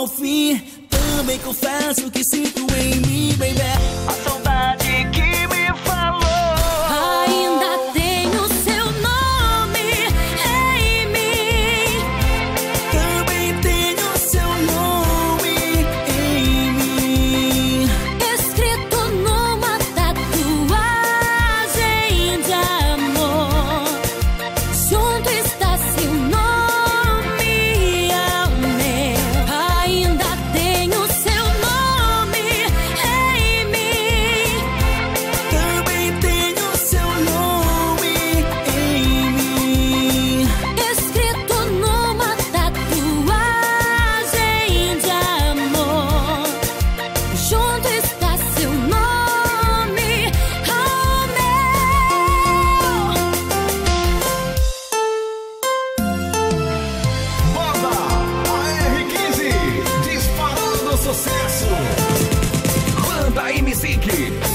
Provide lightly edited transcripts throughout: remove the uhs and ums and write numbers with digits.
ao fim. Também confesso que sinto em mim, baby, a saudade que me falou. Ainda tenho seu nome em mim. Também tenho seu nome em mim, Escrito numa tatuagem de amor. Junto está seu nome ao meu. Ainda tenho seu nome em mim. também tenho seu nome em mim. Escrito numa tatuagem de amor. Junto está seu nome ao meu. Banda AR15, disparando sucesso. Banda M-Music,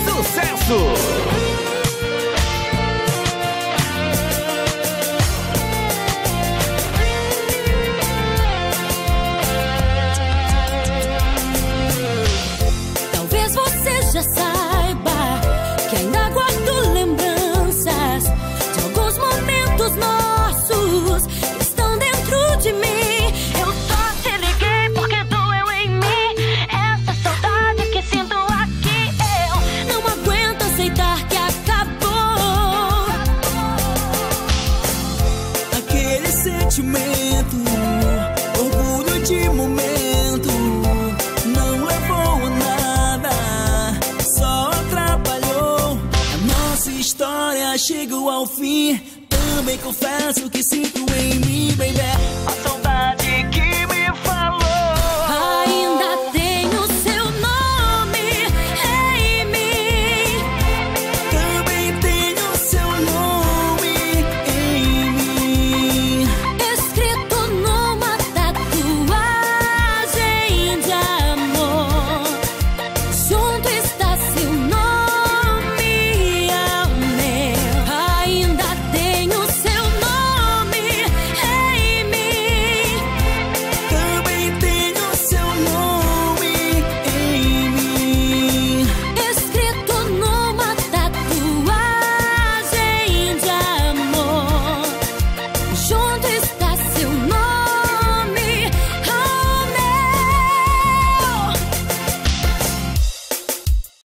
sucesso. Talvez você já saiba que ainda guardo lembranças de alguns momentos nossos que estão dentro de mim. Eu só te liguei porque doeu em mim essa saudade que sinto aqui. Eu não aguento aceitar que acabou Aquele sentimento, orgulho de momento, não levou a nada, só atrapalhou. A nossa história chegou ao fim. Também confesso que sinto em mim, baby, a saudade